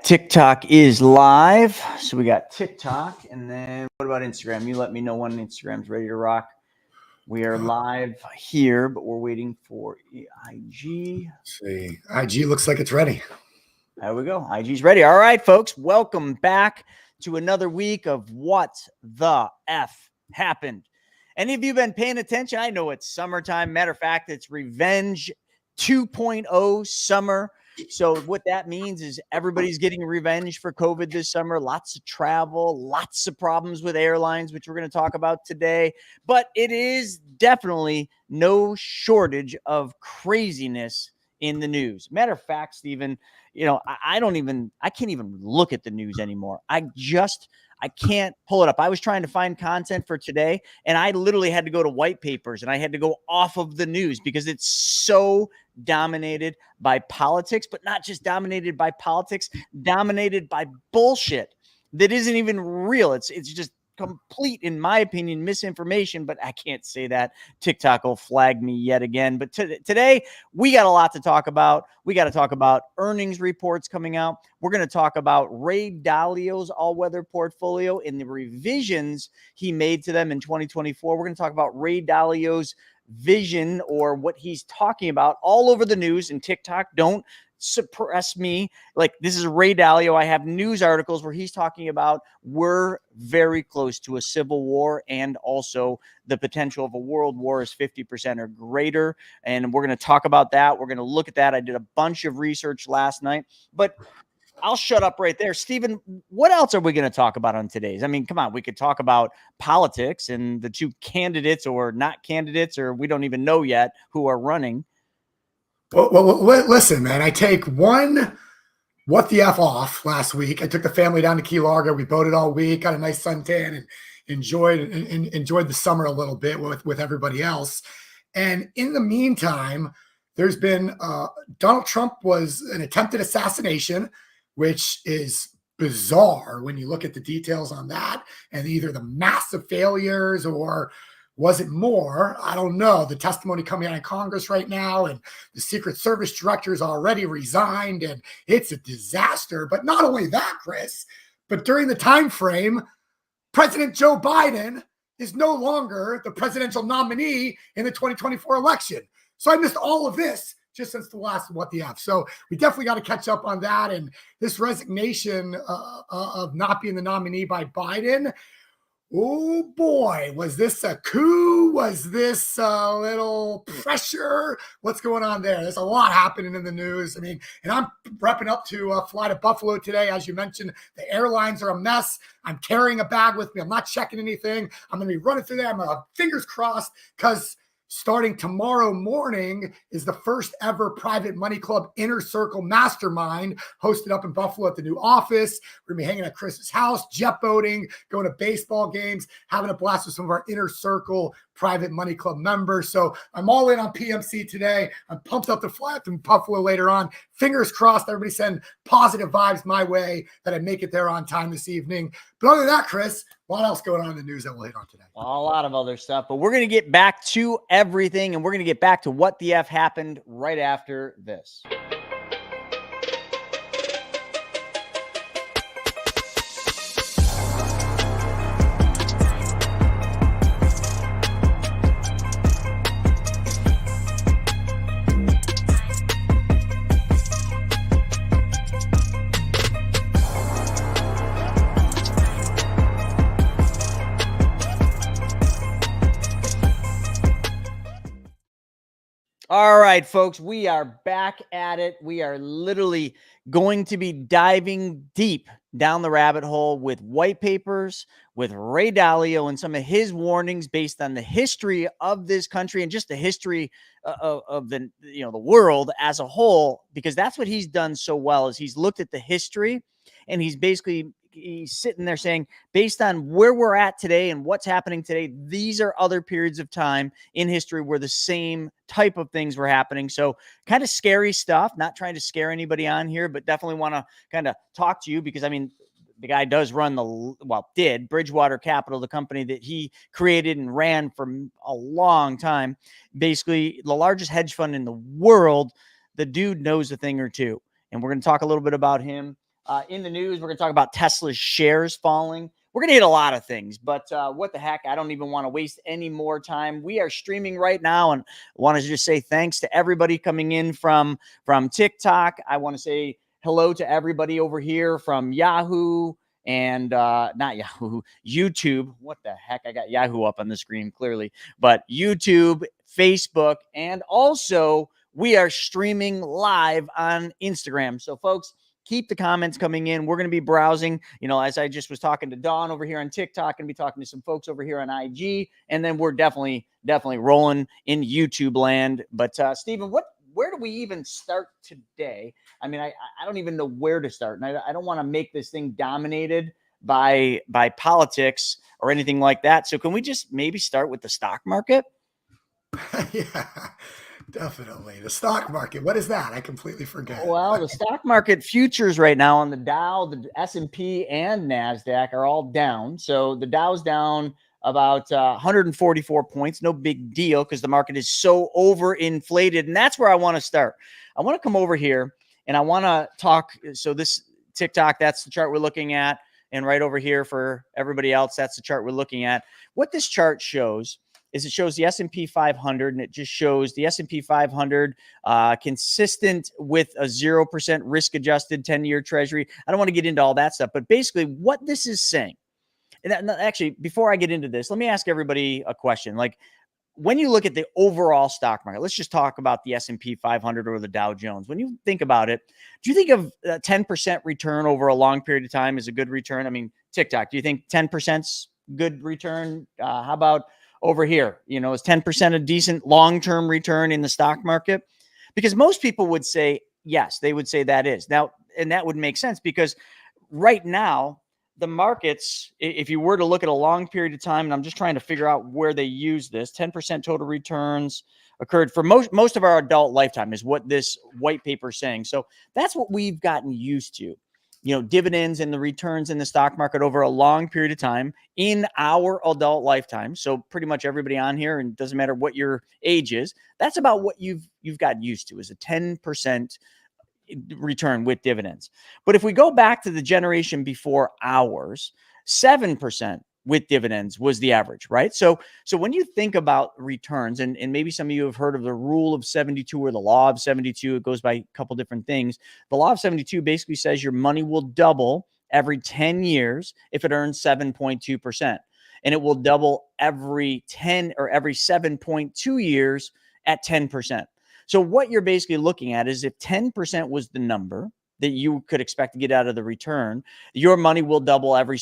TikTok is live. So we got TikTok, and then what about Instagram? You let me know when Instagram's ready to rock. We are live here, but we're waiting for IG. Let's see, IG looks like it's ready. There we go. IG's ready. All right, folks. Welcome back to another week of What the F Happened. Any of you been paying attention? I know it's summertime. Matter of fact, it's Revenge 2.0 summer. So what that means is everybody's getting revenge for COVID this summer. Lots of travel, lots of problems with airlines, which we're going to talk about today. But it is definitely no shortage of craziness in the news. Matter of fact, Stephen, I can't even look at the news anymore. I can't pull it up. I was trying to find content for today, and I literally had to go to white papers, and I had to go off of the news because it's so dominated by politics, but not just dominated by politics, dominated by bullshit that isn't even real. It's just complete, in my opinion, misinformation, but I can't say that. TikTok will flag me yet again. But today, we got a lot to talk about. We got to talk about earnings reports coming out. We're going to talk about Ray Dalio's all-weather portfolio and the revisions he made to them in 2024. We're going to talk about Ray Dalio's vision, or what he's talking about, all over the news. And TikTok, don't suppress me. Like, this is Ray Dalio. I have news articles where he's talking about we're very close to a civil war, and also the potential of a world war is 50% or greater. And we're going to talk about that. We're going to look at that. I did a bunch of research last night, but I'll shut up right there. Stephen, what else are we going to talk about on today's? I mean, come on, we could talk about politics and the two candidates, or not candidates, or we don't even know yet who are running. Well, listen, man, I take one what the F off last week. I took the family down to Key Largo. We boated all week, got a nice suntan, and enjoyed the summer a little bit with everybody else. And in the meantime, there's been Donald Trump was an attempted assassination, which is bizarre when you look at the details on that, and either the massive failures, or was it more? I don't know. The testimony coming out in Congress right now, and the Secret Service director is already resigned, and it's a disaster. But not only that, Chris, but during the time frame, President Joe Biden is no longer the presidential nominee in the 2024 election. So I missed all of this just since the last What the F. So we definitely got to catch up on that. And this resignation of not being the nominee by Biden, oh boy, was this a coup? Was this a little pressure? What's going on there? There's a lot happening in the news. I mean, and I'm prepping up to fly to Buffalo today. As you mentioned, the airlines are a mess. I'm carrying a bag with me. I'm not checking anything. I'm going to be running through there. I'm fingers crossed, because starting tomorrow morning is the first ever private money club inner circle mastermind hosted up in Buffalo at the new office. We're going to be hanging at Chris's house, jet boating, going to baseball games, having a blast with some of our inner circle private money club members. So I'm all in on PMC today. I'm pumped up to fly up to Buffalo later on. Fingers crossed, everybody send positive vibes my way that I make it there on time this evening. But other than that, Chris, what else going on in the news that we'll hit on today? A lot of other stuff, but we're going to get back to everything, and we're going to get back to what the F happened right after this. All right, folks, we are back at it. We are literally going to be diving deep down the rabbit hole with white papers, with Ray Dalio, and some of his warnings based on the history of this country and just the history of the world as a whole, because that's what he's done so well, is he's looked at the history, and he's sitting there saying, based on where we're at today and what's happening today, these are other periods of time in history where the same type of things were happening. So kind of scary stuff, not trying to scare anybody on here, but definitely want to kind of talk to you, because I mean, the guy does run did Bridgewater Capital, the company that he created and ran for a long time, basically the largest hedge fund in the world. The dude knows a thing or two, and we're going to talk a little bit about him. in the news. We're going to talk about Tesla's shares falling. We're going to hit a lot of things, but what the heck? I don't even want to waste any more time. We are streaming right now, and I want to just say thanks to everybody coming in from TikTok. I want to say hello to everybody over here from Yahoo and not Yahoo, YouTube. What the heck? I got Yahoo up on the screen clearly, but YouTube, Facebook, and also we are streaming live on Instagram. So folks, keep the comments coming in. We're going to be browsing, as I just was talking to Dawn over here on TikTok, and be talking to some folks over here on IG. And then we're definitely rolling in YouTube land. But Stephen, where do we even start today? I mean, I don't even know where to start. And I don't want to make this thing dominated by politics or anything like that. So can we just maybe start with the stock market? Yeah. Definitely. The stock market. What is that? I completely forget. Well, the stock market futures right now on the Dow, the S&P, and NASDAQ are all down. So the Dow's down about 144 points. No big deal because the market is so overinflated. And that's where I want to start. I want to come over here and I want to talk. So this TikTok, that's the chart we're looking at. And right over here for everybody else, that's the chart we're looking at. What this chart shows is it shows the S&P 500, and it just shows the S&P 500 consistent with a 0% risk-adjusted 10-year treasury. I don't want to get into all that stuff, but basically what this is saying, and actually, before I get into this, let me ask everybody a question. Like, when you look at the overall stock market, let's just talk about the S&P 500 or the Dow Jones. When you think about it, do you think of a 10% return over a long period of time is a good return? I mean, TikTok, do you think 10%'s good return? How about over here, is 10% a decent long-term return in the stock market? Because most people would say, yes, they would say that is. Now, and that would make sense because right now, the markets, if you were to look at a long period of time, and I'm just trying to figure out where they use this, 10% total returns occurred for most of our adult lifetime is what this white paper is saying. So that's what we've gotten used to. Dividends and the returns in the stock market over a long period of time in our adult lifetime. So pretty much everybody on here, and it doesn't matter what your age is, that's about what you've got used to, is a 10% return with dividends. But if we go back to the generation before ours, 7% with dividends was the average, right? So when you think about returns, and maybe some of you have heard of the rule of 72 or the law of 72, it goes by a couple different things. The law of 72 basically says your money will double every 10 years if it earns 7.2%. And it will double every 10 or every 7.2 years at 10%. So what you're basically looking at is if 10% was the number that you could expect to get out of the return, your money will double every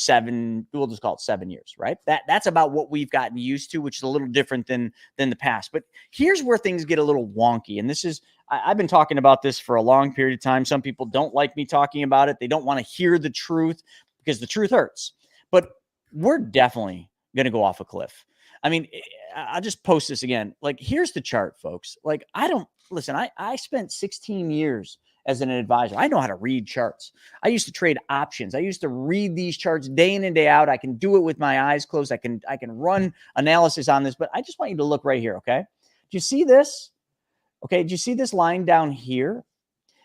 we'll just call it 7 years, right? That's about what we've gotten used to, which is a little different than the past. But here's where things get a little wonky. And this is, I've been talking about this for a long period of time. Some people don't like me talking about it. They don't want to hear the truth because the truth hurts. But we're definitely going to go off a cliff. I mean, I'll just post this again. Like, here's the chart, folks. Like, I spent 16 years as an advisor. I know how to read charts. I used to trade options. I used to read these charts day in and day out. I can do it with my eyes closed. I can run analysis on this, but I just want you to look right here, okay? Do you see this? Okay, do you see this line down here?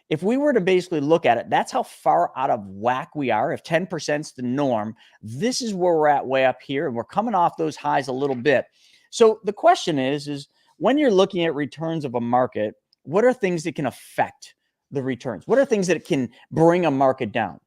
If we were to basically look at it, that's how far out of whack we are. If 10% is the norm, this is where we're at way up here, and we're coming off those highs a little bit. So the question is when you're looking at returns of a market, what are things that can affect the returns? What are things that can bring a market down?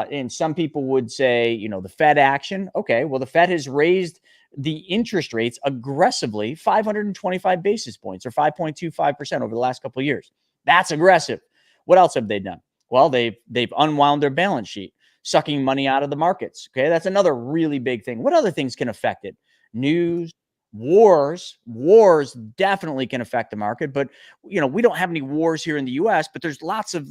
And some people would say, the Fed action. Okay, well, the Fed has raised the interest rates aggressively 525 basis points or 5.25% over the last couple of years. That's aggressive. What else have they done? Well, they've unwound their balance sheet, sucking money out of the markets. Okay, that's another really big thing. What other things can affect it? News, wars definitely can affect the market. But, we don't have any wars here in the U.S., but there's lots of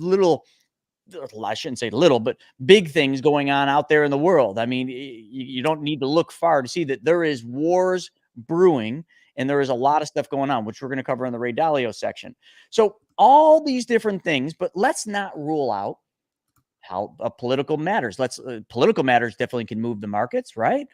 I shouldn't say little, but big things going on out there in the world. I mean, you don't need to look far to see that there is wars brewing, and there is a lot of stuff going on, which we're going to cover in the Ray Dalio section. So all these different things, but let's not rule out how political matters. Political matters definitely can move the markets, right?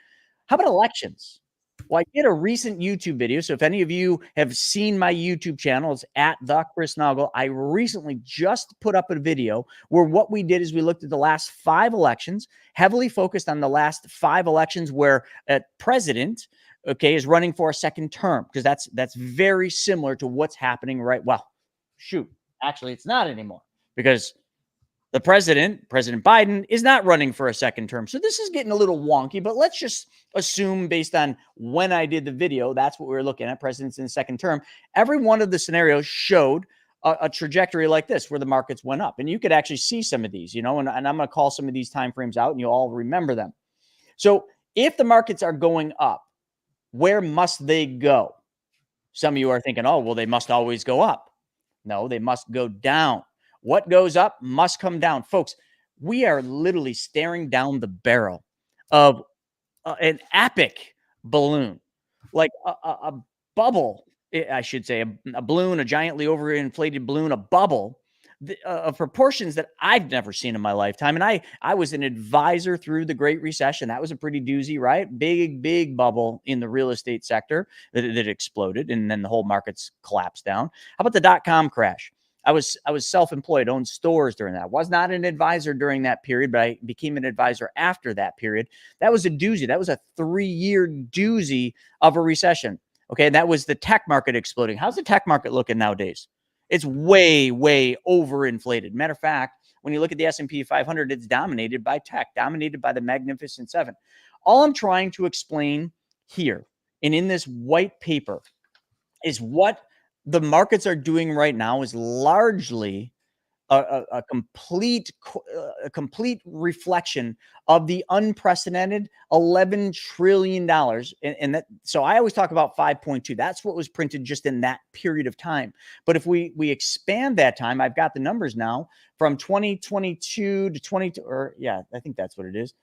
How about elections? Well, I did a recent YouTube video. So if any of you have seen my YouTube channel, it's at the Chris Naugle. I recently just put up a video where what we did is we looked at the last 5 elections, heavily focused on the last 5 elections where a president, okay, is running for a second term, because that's very similar to what's happening right. Well, shoot, actually, it's not anymore, because the President Biden, is not running for a second term. So this is getting a little wonky, but let's just assume, based on when I did the video, that's what we were looking at, presidents in the second term. Every one of the scenarios showed a trajectory like this, where the markets went up. And you could actually see some of these, and I'm going to call some of these timeframes out, and you'll all remember them. So if the markets are going up, where must they go? Some of you are thinking, oh, well, they must always go up. No, they must go down. What goes up must come down. Folks, we are literally staring down the barrel of an epic balloon, like a bubble, I should say, a balloon, a giantly overinflated balloon, a bubble of proportions that I've never seen in my lifetime. And I was an advisor through the Great Recession. That was a pretty doozy, right? Big bubble in the real estate sector that exploded, and then the whole market's collapsed down. How about the dot-com crash? I was self-employed, owned stores during that. Was not an advisor during that period, but I became an advisor after that period. That was a doozy. That was a 3-year doozy of a recession. Okay, and that was the tech market exploding. How's the tech market looking nowadays? It's way overinflated. Matter of fact, when you look at the S&P 500, it's dominated by tech, dominated by the Magnificent Seven. All I'm trying to explain here and in this white paper is what the markets are doing right now is largely a complete reflection of the unprecedented $11 trillion. And that, so I always talk about 5.2. That's what was printed just in that period of time. But if we expand that time, I've got the numbers now from 2022 to 22, or yeah, I think that's what it is.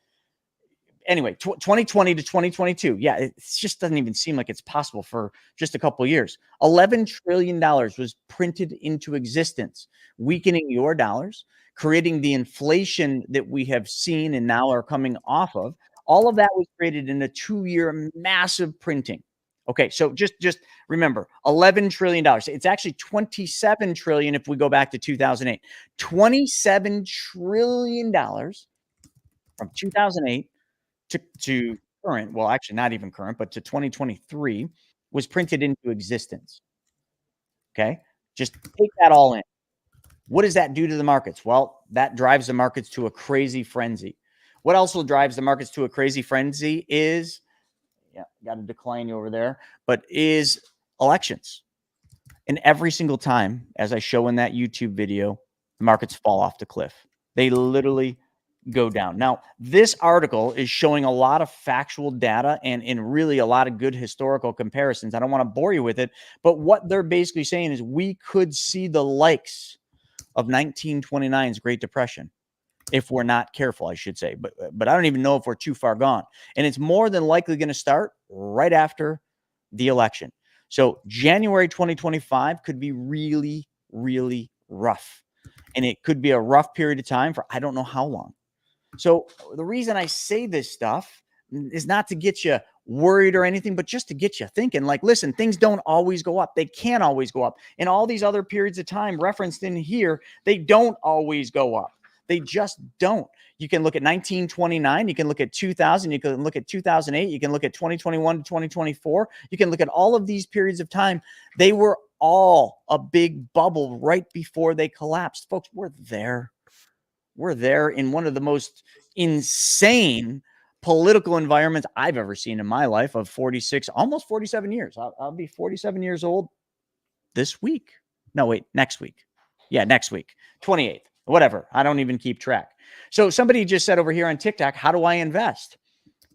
Anyway, 2020 to 2022. Yeah, it just doesn't even seem like it's possible for just a couple of years. $11 trillion was printed into existence, weakening your dollars, creating the inflation that we have seen and now are coming off of. All of that was created in a 2-year massive printing. Okay, so just remember, $11 trillion. It's actually $27 trillion if we go back to 2008. $27 trillion from 2008 to current, well, actually not even current, but to 2023 was printed into existence. Okay. Just take that all in. What does that do to the markets? Well, that drives the markets to a crazy frenzy. What also drives the markets to a crazy frenzy is, yeah, got to decline you over there, but is elections. And every single time, as I show in that YouTube video, the markets fall off the cliff. They literally go down. Now, this article is showing a lot of factual data and really a lot of good historical comparisons. I don't want to bore you with it, but what they're basically saying is we could see the likes of 1929's Great Depression if we're not careful, I should say. But I don't even know if we're too far gone. And it's more than likely going to start right after the election. So January 2025 could be really rough. And it could be a rough period of time for I don't know how long. So the reason I say this stuff is not to get you worried or anything, but just to get you thinking, like, listen, things don't always go up. They can't always go up. In all these other periods of time referenced in here, they don't always go up. They just don't. You can look at 1929. You can look at 2000. You can look at 2008. You can look at 2021 to 2024. You can look at all of these periods of time. They were all a big bubble right before they collapsed. Folks, we're there. We're there in one of the most insane political environments I've ever seen in my life of 46, almost 47 years. I'll be 47 years old this week. No, wait, next week. Yeah, next week, 28th, whatever. I don't even keep track. So somebody just said over here on TikTok, how do I invest?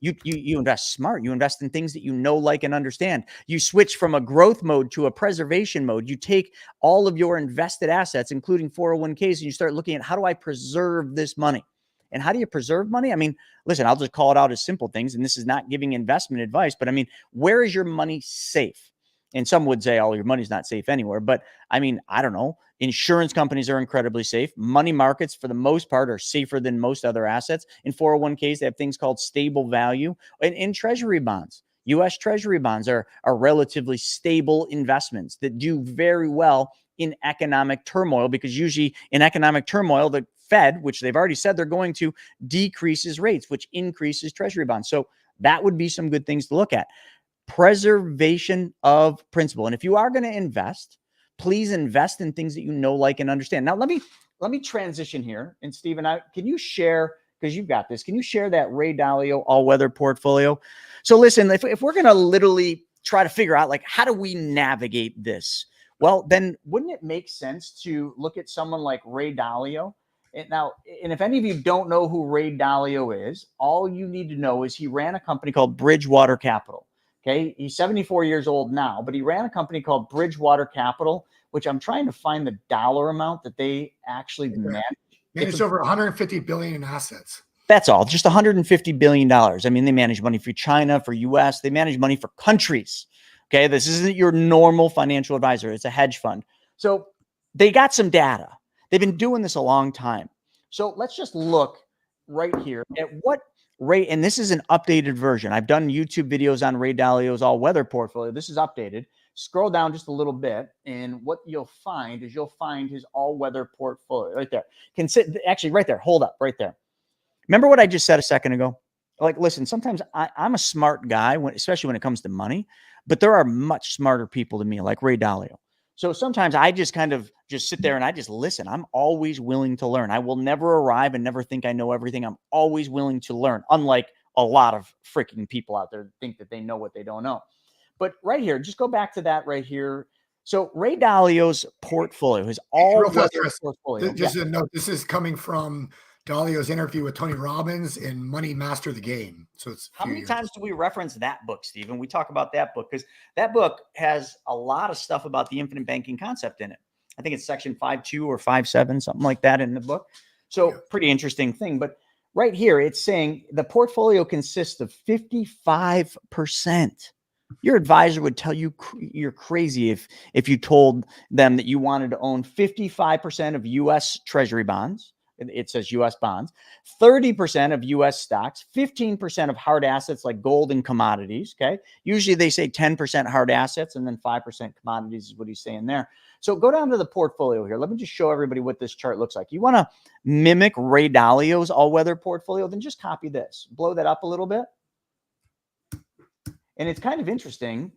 You invest smart. You invest in things that you know, like, and understand. You switch from a growth mode to a preservation mode. You take all of your invested assets, including 401ks, and you start looking at how do I preserve this money? And how do you preserve money? I mean, listen, I'll just call it out as simple things. And this is not giving investment advice, but I mean, where is your money safe? And some would say, oh, your money's not safe anywhere. But I mean, I don't know. Insurance companies are incredibly safe. Money markets, for the most part, are safer than most other assets. In 401ks, they have things called stable value. And in treasury bonds, U.S. Treasury bonds are relatively stable investments that do very well in economic turmoil, because usually in economic turmoil, the Fed, which they've already said they're going to, decreases rates, which increases Treasury bonds. So that would be some good things to look at. Preservation of principal. And if you are going to invest, please invest in things that you know, like, and understand. Now, let me transition here. And Stephen, can you share, because you've got this, can you share that Ray Dalio all-weather portfolio? So listen, if we're going to literally try to figure out, like, how do we navigate this? Well, then wouldn't it make sense to look at someone like Ray Dalio? And if any of you don't know who Ray Dalio is, all you need to know is he ran a company called Bridgewater Capital. Okay. He's 74 years old now, but he ran a company called Bridgewater Capital, which I'm trying to find the dollar amount that they actually manage. It's over 150 billion in assets. That's all, just $150 billion. I mean, they manage money for China, for US, they manage money for countries. Okay. This isn't your normal financial advisor. It's a hedge fund. So they got some data. They've been doing this a long time. So let's just look right here at what Ray, and this is an updated version. I've done YouTube videos on Ray Dalio's all-weather portfolio. This is updated. Scroll down just a little bit, and what you'll find is his all-weather portfolio right there. Actually, right there. Hold up, right there. Remember what I just said a second ago? Like, listen, sometimes I'm a smart guy, especially when it comes to money, but there are much smarter people than me, like Ray Dalio. So sometimes I just kind of just sit there and I just listen. I'm always willing to learn. I will never arrive and never think I know everything. I'm always willing to learn, unlike a lot of freaking people out there that think that they know what they don't know. But right here, just go back to that right here. So Ray Dalio's portfolio, his all-weather portfolio. Just a note, this is coming from Dalio's interview with Tony Robbins in Money Master the Game. So it's how many times do we reference that book, Stephen? We talk about that book because that book has a lot of stuff about the infinite banking concept in it. I think it's section 5.2 or 5.7, something like that in the book. So pretty interesting thing. But right here, it's saying the portfolio consists of 55%. Your advisor would tell you you're crazy if you told them that you wanted to own 55% of U.S. Treasury bonds. It says U.S. bonds, 30% of U.S. stocks, 15% of hard assets like gold and commodities. Okay. Usually they say 10% hard assets and then 5% commodities is what he's saying there. So go down to the portfolio here. Let me just show everybody what this chart looks like. You want to mimic Ray Dalio's all-weather portfolio, then just copy this, blow that up a little bit. And it's kind of interesting.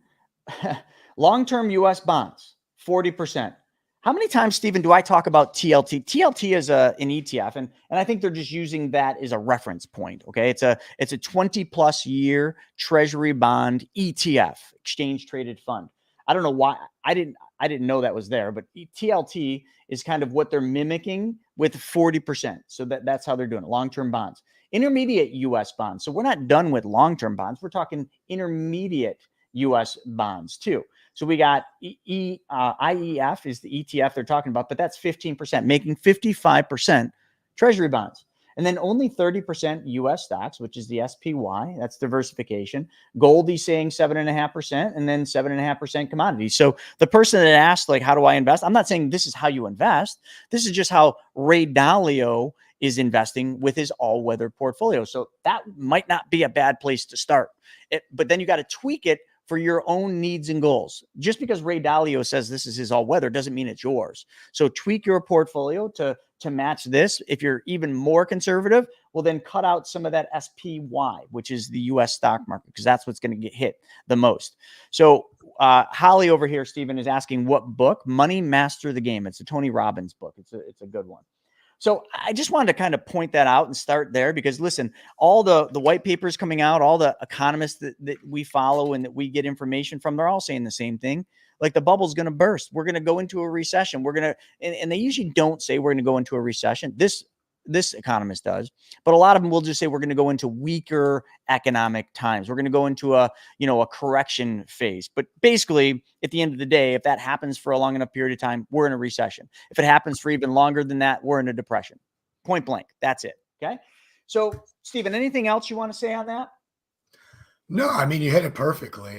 Long-term U.S. bonds, 40%. How many times, Stephen, do I talk about TLT? TLT is an ETF, and I think they're just using that as a reference point. Okay, it's a 20+ year Treasury bond ETF, exchange traded fund. I don't know why I didn't know that was there, but TLT is kind of what they're mimicking with 40%. So that's how they're doing it. Long-term bonds, intermediate U.S. bonds. So we're not done with long-term bonds. We're talking intermediate U.S. bonds too. So we got IEF is the ETF they're talking about, but that's 15%, making 55% Treasury bonds. And then only 30% U.S. stocks, which is the SPY. That's diversification. Gold, he's saying 7.5%, and then 7.5% commodities. So the person that asked, like, how do I invest? I'm not saying this is how you invest. This is just how Ray Dalio is investing with his all-weather portfolio. So that might not be a bad place to start. But then you got to tweak it for your own needs and goals. Just because Ray Dalio says this is his all-weather doesn't mean it's yours. So tweak your portfolio to match this. If you're even more conservative, well, then cut out some of that SPY, which is the U.S. stock market, because that's what's going to get hit the most. So Holly over here, Stephen, is asking what book? Money Master the Game. It's a Tony Robbins book. It's a good one. So I just wanted to kind of point that out and start there because, listen, all the white papers coming out, all the economists that we follow and that we get information from, they're all saying the same thing. Like the bubble's going to burst. We're going to go into a recession. We're going to, and they usually don't say we're going to go into a recession. This economist does, but a lot of them will just say we're going to go into weaker economic times. We're going to go into a correction phase. But basically, at the end of the day, if that happens for a long enough period of time, we're in a recession. If it happens for even longer than that, we're in a depression. Point blank. That's it. Okay. So, Stephen, anything else you want to say on that? No, I mean, you hit it perfectly.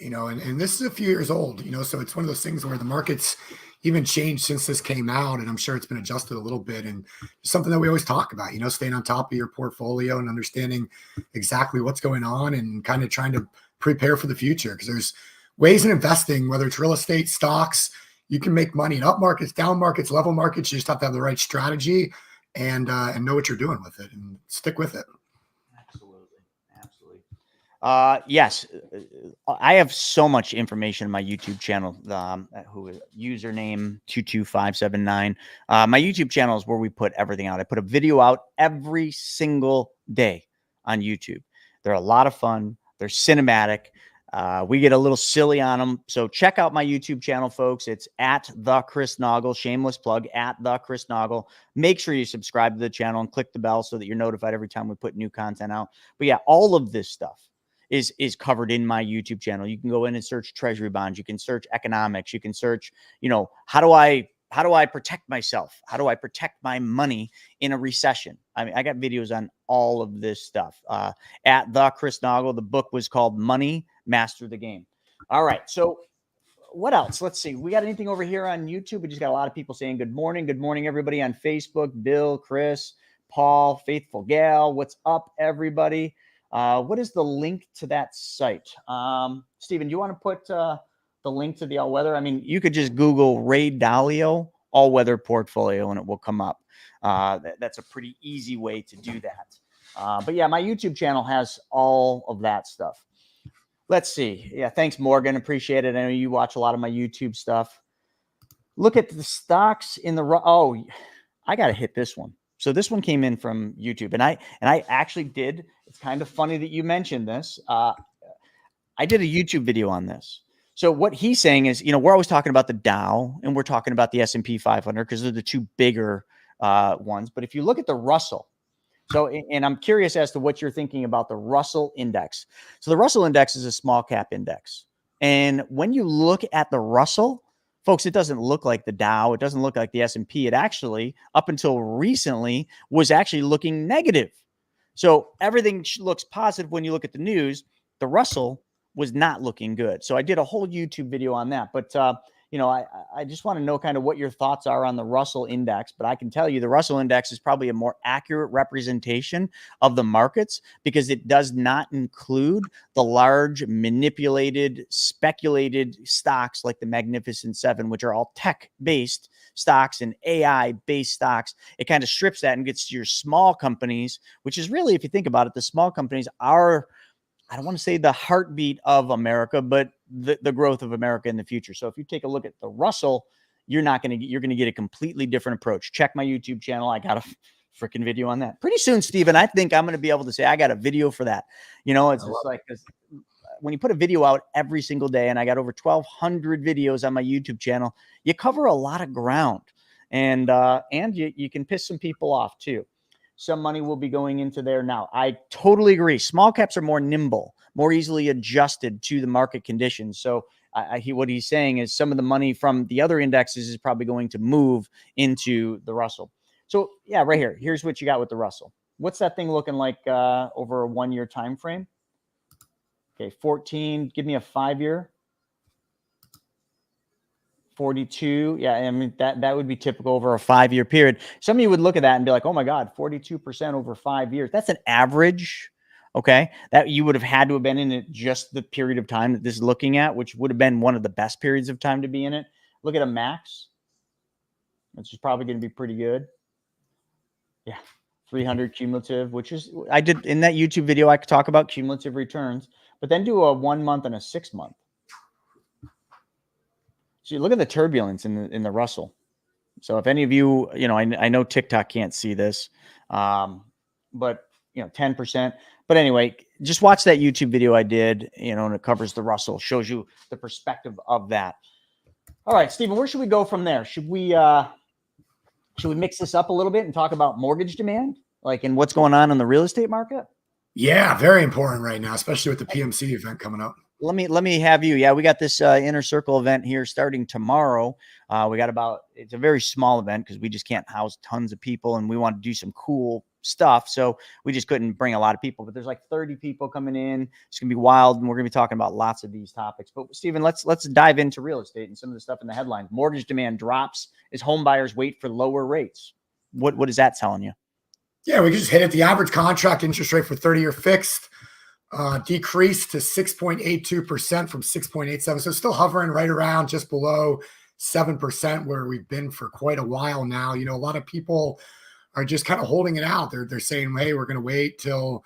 and this is a few years old, so it's one of those things where the market's even changed since this came out, and I'm sure it's been adjusted a little bit. And it's something that we always talk about, staying on top of your portfolio and understanding exactly what's going on and kind of trying to prepare for the future, because there's ways in investing, whether it's real estate, stocks, you can make money in up markets, down markets, level markets. You just have to have the right strategy and know what you're doing with it and stick with it. Absolutely. Yes, I have so much information in my YouTube channel. Username 22579. My YouTube channel is where we put everything out. I put a video out every single day on YouTube. They're a lot of fun. They're cinematic. We get a little silly on them. So check out my YouTube channel, folks. It's at the Chris Naugle, shameless plug, at the Chris Naugle. Make sure you subscribe to the channel and click the bell so that you're notified every time we put new content out. But yeah, all of this stuff is covered in my YouTube channel. You can go in and search treasury bonds. You can search economics. You can search, how do I protect myself? How do I protect my money in a recession? I mean, I got videos on all of this stuff. At the Chris Naugle, the book was called Money, Master the Game. All right. So what else? Let's see. We got anything over here on YouTube? We just got a lot of people saying good morning. Good morning, everybody on Facebook. Bill, Chris, Paul, Faithful Gal. What's up, everybody? What is the link to that site? Stephen, do you want to put the link to the all-weather? I mean, you could just Google Ray Dalio all-weather portfolio and it will come up. That's a pretty easy way to do that. But yeah, my YouTube channel has all of that stuff. Let's see. Yeah, thanks, Morgan. Appreciate it. I know you watch a lot of my YouTube stuff. Look at the stocks in the... Oh, I got to hit this one. So this one came in from YouTube, and I actually did. It's kind of funny that you mentioned this. I did a YouTube video on this. So what he's saying is, we're always talking about the Dow and we're talking about the S&P 500 because they're the two bigger ones. But if you look at the Russell, and I'm curious as to what you're thinking about the Russell index. So the Russell index is a small cap index. And when you look at the Russell, folks, it doesn't look like the Dow. It doesn't look like the S&P. It actually, up until recently, was actually looking negative. So everything looks positive when you look at the news. The Russell was not looking good. So I did a whole YouTube video on that. But, I just want to know kind of what your thoughts are on the Russell index. But I can tell you the Russell index is probably a more accurate representation of the markets because it does not include the large, manipulated, speculated stocks like the Magnificent Seven, which are all tech-based stocks and AI-based stocks. It kind of strips that and gets to your small companies, which is really, if you think about it, the small companies are, I don't want to say the heartbeat of America, but the growth of America in the future. So if you take a look at the Russell, you're going to get a completely different approach. Check my YouTube channel. I got a freaking video on that. Pretty soon, Stephen, I think I'm going to be able to say I got a video for that. It's just like, because when you put a video out every single day, and I got over 1,200 videos on my YouTube channel, you cover a lot of ground, and you can piss some people off too. Some money will be going into there now. I totally agree. Small caps are more nimble, more easily adjusted to the market conditions. So what he's saying is some of the money from the other indexes is probably going to move into the Russell. So yeah, right here. Here's what you got with the Russell. What's that thing looking like over a 1-year time frame? Okay, 14. Give me a 5-year. 42. Yeah, I mean, that would be typical over a 5-year period. Some of you would look at that and be like, oh my God, 42% over 5 years. That's an average. Okay. That you would have had to have been in it just the period of time that this is looking at, which would have been one of the best periods of time to be in it. Look at a max. Which is probably going to be pretty good. Yeah. 300 cumulative, which is, I did in that YouTube video, I could talk about cumulative returns, but then do a 1 month and a 6 month. So look at the turbulence in the Russell. So if any of you, I know TikTok can't see this, but 10%. But anyway, just watch that YouTube video I did, and it covers the Russell, shows you the perspective of that. All right, Stephen, where should we go from there? Should we mix this up a little bit and talk about mortgage demand, and what's going on in the real estate market? Yeah, very important right now, especially with the PMC event coming up. Let me have you. Yeah, we got this Inner Circle event here starting tomorrow. It's a very small event because we just can't house tons of people, and we want to do some cool stuff. So we just couldn't bring a lot of people, but there's like 30 people coming in. It's going to be wild. And we're going to be talking about lots of these topics. But Stephen, let's dive into real estate and some of the stuff in the headlines. Mortgage demand drops as home buyers wait for lower rates. What is that telling you? Yeah, we just hit it. The average contract interest rate for 30-year fixed decreased to 6.82% from 6.87. So still hovering right around just below 7% where we've been for quite a while now. You know, a lot of people are just kind of holding it out. They're saying, hey, we're going to wait till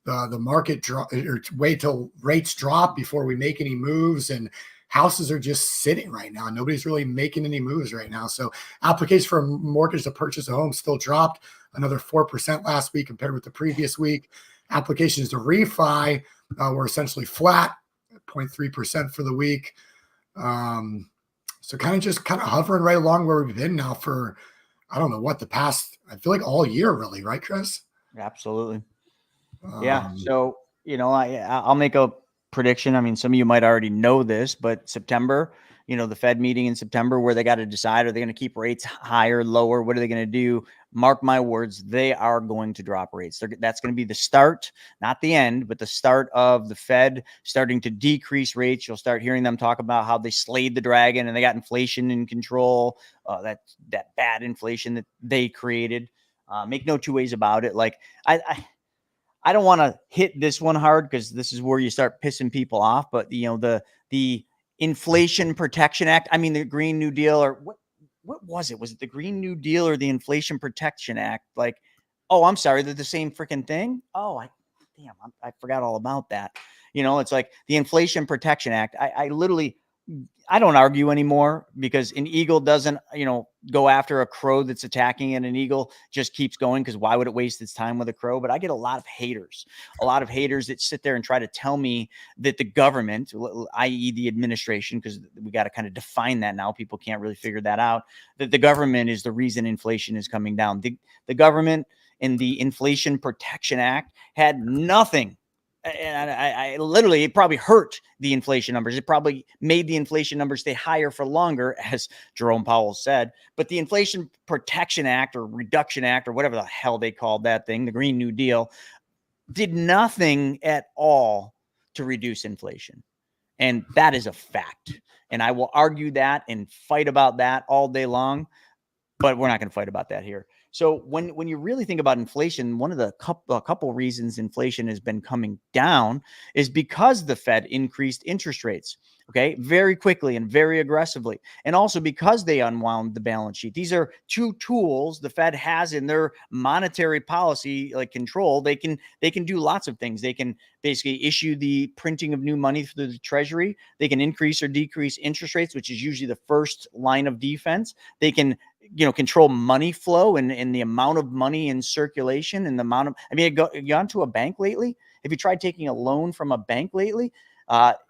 the market drop, or wait till rates drop before we make any moves. And houses are just sitting right now. Nobody's really making any moves right now. So applications for a mortgage to purchase a home still dropped another 4% last week compared with the previous week. Applications to refi were essentially flat, 0.3% for the week. So kind of hovering right along where we've been now for, I don't know what, the past, I feel like all year really, right, Chris? Absolutely. Yeah. So, I'll make a prediction. I mean, some of you might already know this, but September, the Fed meeting in September where they got to decide, are they going to keep rates higher, lower? What are they going to do? Mark my words, they are going to drop rates. That's going to be the start, not the end, but the start of the Fed starting to decrease rates. You'll start hearing them talk about how they slayed the dragon and they got inflation in control, that bad inflation that they created. Make no two ways about it. Like I don't want to hit this one hard because this is where you start pissing people off. But the Inflation Protection Act, I mean the Green New Deal, or what was it? Was it the Green New Deal or the Inflation Protection Act? Like, oh, I'm sorry, they're the same freaking thing. Oh, I forgot all about that. It's like the Inflation Protection Act. I don't argue anymore because an eagle doesn't, go after a crow that's attacking it. An eagle just keeps going because why would it waste its time with a crow? But I get a lot of haters that sit there and try to tell me that the government, i.e. the administration, because we got to kind of define that now. People can't really figure that out, that the government is the reason inflation is coming down. The government and the Inflation Protection Act had nothing. And I literally, it probably hurt the inflation numbers. It probably made the inflation numbers stay higher for longer, as Jerome Powell said. But the Inflation Protection Act or Reduction Act or whatever the hell they called that thing, the Green New Deal, did nothing at all to reduce inflation. And that is a fact. And I will argue that and fight about that all day long. But we're not going to fight about that here. So when you really think about inflation, one of the couple reasons inflation has been coming down is because the Fed increased interest rates, okay, very quickly and very aggressively, and also because they unwound the balance sheet. These are two tools the Fed has in their monetary policy, like control. They can do lots of things. They can basically issue the printing of new money through the Treasury. They can increase or decrease interest rates, which is usually the first line of defense. They can control money flow and the amount of money in circulation and the amount of, you gone to a bank lately? Have you tried taking a loan from a bank lately?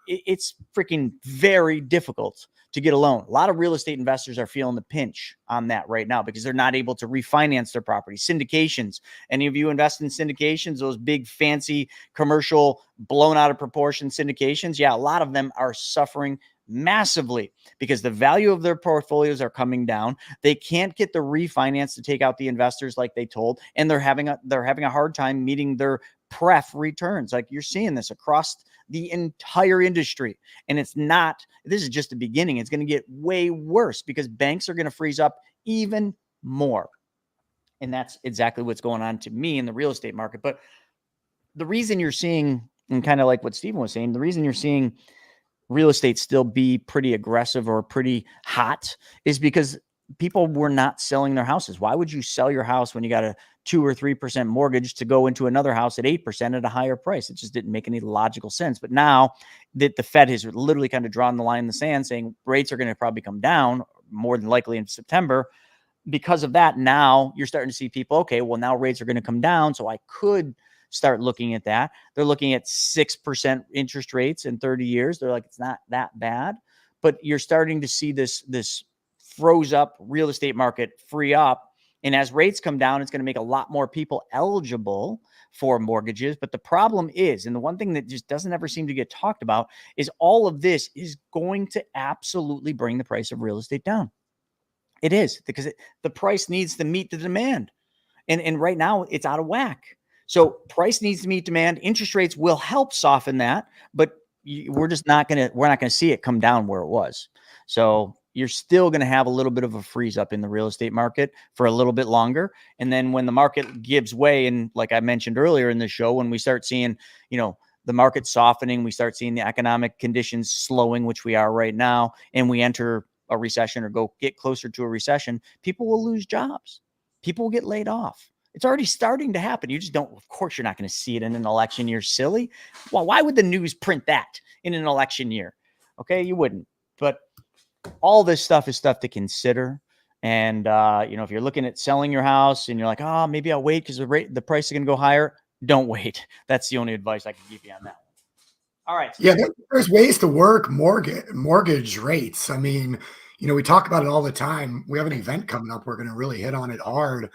It's freaking very difficult to get a loan. A lot of real estate investors are feeling the pinch on that right now because they're not able to refinance their property. Syndications. Any of you invest in syndications, those big fancy commercial blown out of proportion syndications? Yeah, a lot of them are suffering massively because the value of their portfolios are coming down. They can't get the refinance to take out the investors like they told, and they're having a hard time meeting their pref returns. Like you're seeing this across the entire industry. And this is just the beginning. It's going to get way worse because banks are going to freeze up even more. And that's exactly what's going on to me in the real estate market. But the reason you're seeing, and kind of like what Stephen was saying, the reason you're seeing real estate still be pretty aggressive or pretty hot is because people were not selling their houses. Why would you sell your house when you got a 2 or 3% mortgage to go into another house at 8% at a higher price? It just didn't make any logical sense. But now that the Fed has literally kind of drawn the line in the sand saying rates are going to probably come down more than likely in September, because of that, now you're starting to see people, okay, well, now rates are going to come down. So I could start looking at that. They're looking at 6% interest rates in 30 years. They're like, it's not that bad, but you're starting to see this froze up real estate market free up. And as rates come down, it's going to make a lot more people eligible for mortgages. But the problem is, and the one thing that just doesn't ever seem to get talked about, is all of this is going to absolutely bring the price of real estate down. It is, because the price needs to meet the demand. And right now it's out of whack. So price needs to meet demand. Interest rates will help soften that, but we're not going to see it come down where it was. So you're still going to have a little bit of a freeze up in the real estate market for a little bit longer. And then when the market gives way, and like I mentioned earlier in the show, when we start seeing, the market softening, we start seeing the economic conditions slowing, which we are right now, and we enter a recession or go get closer to a recession, people will lose jobs. People will get laid off. It's already starting to happen. You just don't, of course, you're not going to see it in an election year. Silly. Well, why would the news print that in an election year? Okay, you wouldn't. But all this stuff is stuff to consider. And, if you're looking at selling your house and you're like, oh, maybe I'll wait because the price is going to go higher. Don't wait. That's the only advice I can give you on that one. All right. Yeah, there's ways to work mortgage rates. I mean, we talk about it all the time. We have an event coming up. We're going to really hit on it hard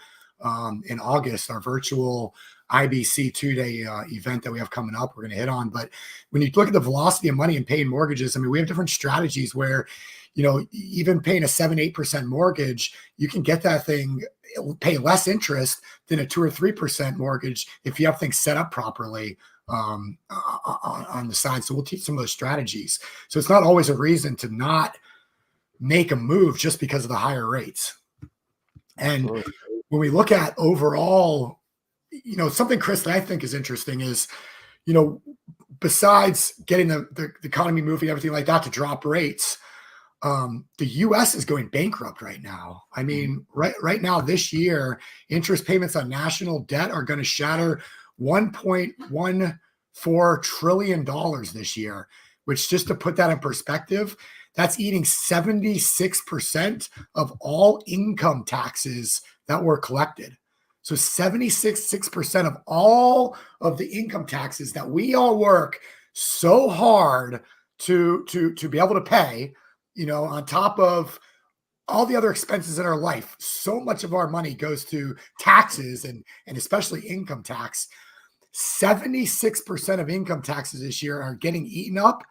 in August, our virtual IBC 2-day event that we have coming up. We're going to hit on. But when you look at the velocity of money and paying mortgages, I mean, we have different strategies where, even paying a 7-8% mortgage, you can get that thing, pay less interest than a 2 or 3% mortgage if you have things set up properly on the side. So we'll teach some of those strategies. So it's not always a reason to not make a move just because of the higher rates. And when we look at overall, something, Chris, that I think is interesting is, besides getting the economy moving, everything like that to drop rates, the U.S. is going bankrupt right now. I mean, right now this year, interest payments on national debt are going to shatter $1.14 trillion this year, which, just to put that in perspective, that's eating 76% of all income taxes that were collected. So 76% of all of the income taxes that we all work so hard to be able to pay, on top of all the other expenses in our life, so much of our money goes to taxes and especially income tax. 76% of income taxes this year are getting eaten up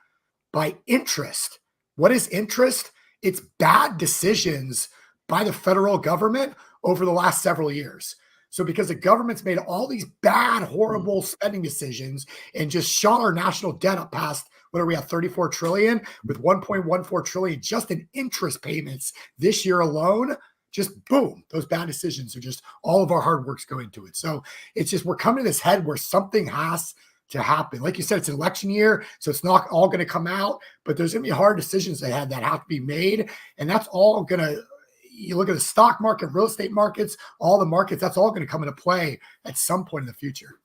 by interest. What is interest? It's bad decisions by the federal government over the last several years. So because the government's made all these bad, horrible spending decisions and just shot our national debt up past, what are we at, 34 trillion, with 1.14 trillion just in interest payments this year alone, just boom, those bad decisions are just all of our hard work's going to it. So it's just, we're coming to this head where something has to happen. Like you said, it's an election year, so it's not all going to come out, but there's going to be hard decisions that have to be made. And that's all going to, you look at the stock market, real estate markets, all the markets, that's all going to come into play at some point in the future.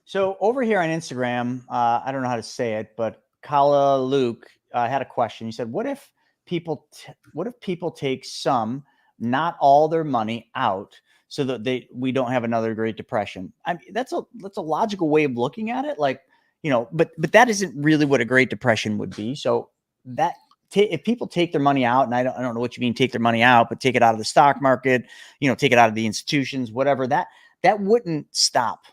So over here on Instagram, I don't know how to say it, but Kala Luke had a question. He said, what if people take some, not all their money out so that we don't have another Great Depression? I mean, that's a logical way of looking at it. Like, but that isn't really what a Great Depression would be. So that if people take their money out, and I don't know what you mean take their money out, but take it out of the stock market, take it out of the institutions, whatever, that wouldn't stop